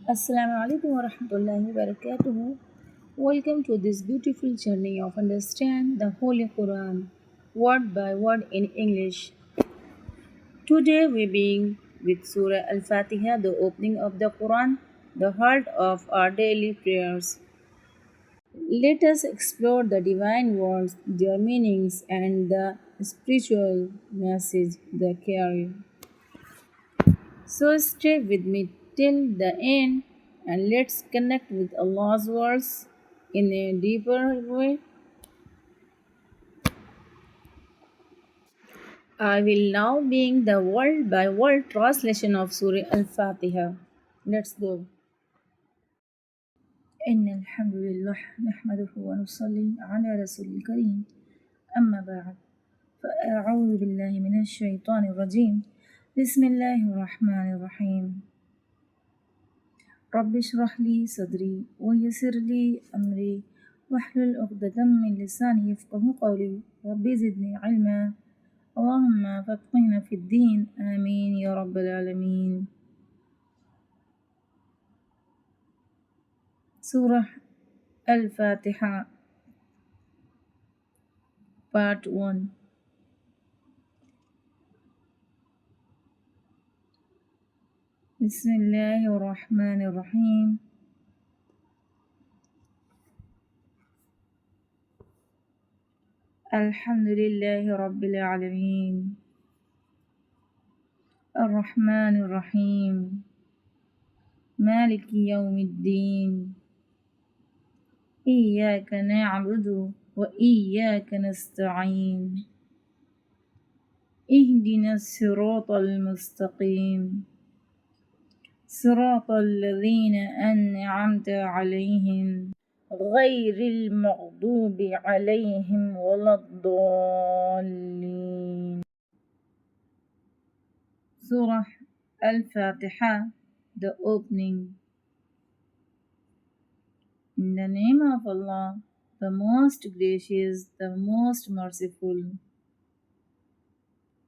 Assalamualaikum wa rahmatullahi wa barakatuhu. Welcome to this beautiful journey of understand the Holy Quran word by word in English. Today we begin with Surah Al-Fatiha, the opening of the Quran, the heart of our daily prayers. Let us explore the divine words, their meanings, and the spiritual message they carry. So stay with me till the end and let's connect with Allah's words in a deeper way. I will now bring the word by word translation of Surah Al-Fatiha. Let's go. إن الحمد لله نحمده ونصلي على رسول الكريم أما بعد فأعوذ بالله من الشيطان الرجيم بسم الله الرحمن الرحيم رب اشرح لي صدري ويسر لي أمري واحلل عقدة من لساني يفقه قولي رب زدني علما اللهم فقهنا في الدين آمين يا رب العالمين. Surah Al-Fatiha Part 1. Bismillah ar-Rahman ar-Rahim. Alhamdulillahi Rabbil Alameen. Ar-Rahman ar-Rahim. Maliki Yawmiddin. إياك نعبد وإياك نستعين اهدنا الصراط المستقيم صراط الذين أنعمت عليهم غير المغضوب عليهم ولا الضالين. Surah Al-Fatiha, the opening. In the name of Allah, the most gracious, the most merciful.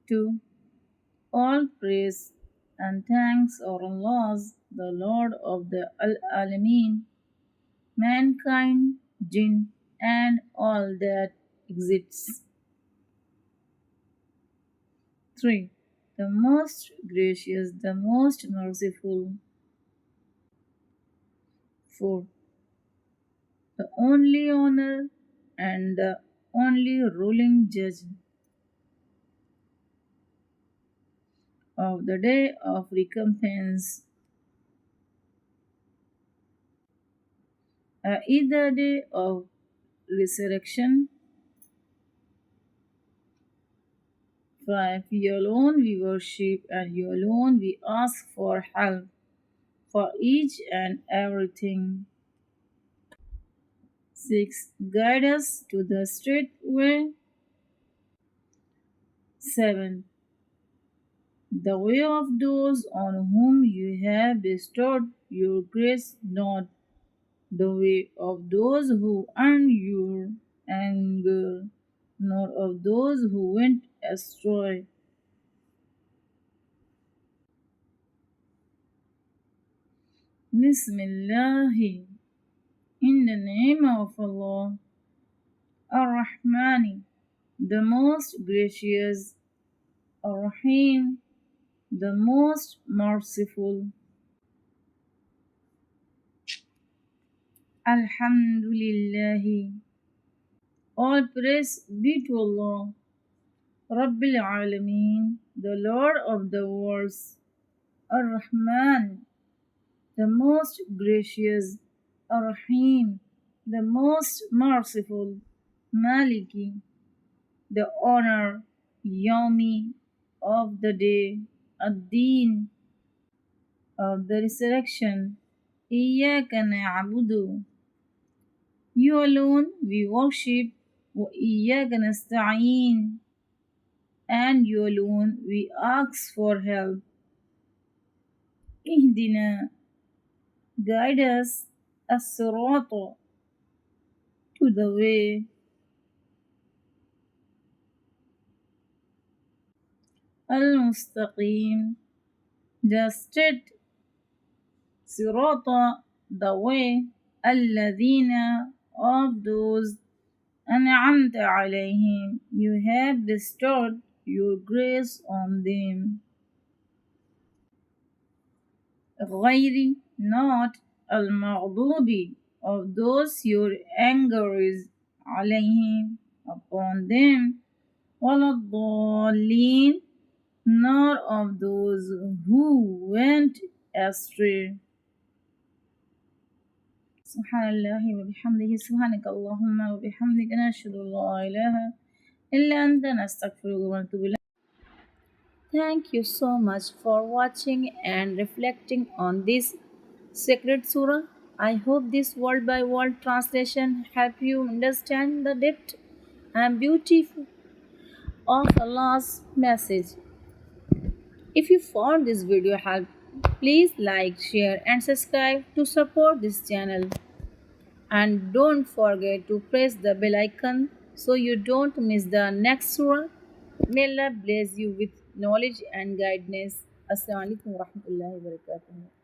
2. All praise and thanks are Allah's, the Lord of the Al-Alameen, mankind, jinn, and all that exists. 3. The most gracious, the most merciful. 4. The only honor and the only ruling judge of the day of recompense, either day of resurrection. 5. You alone we worship and you alone we ask for help for each and everything. 6. Guide us to the straight way. 7. The way of those on whom you have bestowed your grace, not the way of those who earn your anger, nor of those who went astray. Bismillahi, in the name of Allah, Ar-Rahmani, the most gracious, Ar-Rahim, the most merciful. Alhamdulillahi, all praise be to Allah, Rabbil Alameen, the Lord of the worlds, Ar-Rahman, the most gracious, Ar-Rahim, the most merciful, Maliki, the honor, Yawmi, of the day, Ad-Din, of the resurrection, Iyaka na'budu, you alone we worship, wa Iyaka nasta'een, and you alone we ask for help. Ihdina, guide us, as-sirata, to the way. Al-Mustaqim, the straight, Sirata, the way, Alladina, of those, An'amta alayhim, you have bestowed your grace on them. غير, not, al-maghdubi, of those your anger is, alayhim, upon them, وَلَا nor of those who went astray. Subhanallah wa bihamdihi, subhanaka Allahumma wa bihamdika, nashhadu an la ilaha illa anta, nastaghfiruka wa natubu ilayk. Thank you so much for watching and reflecting on this sacred surah. I hope this word by word translation help you understand the depth and beauty of Allah's message. If you found this video helpful, please like, share and subscribe to support this channel. And don't forget to press the bell icon so you don't miss the next surah. May Allah bless you with knowledge and guidance. Assalamualaikum warahmatullahi wabarakatuh.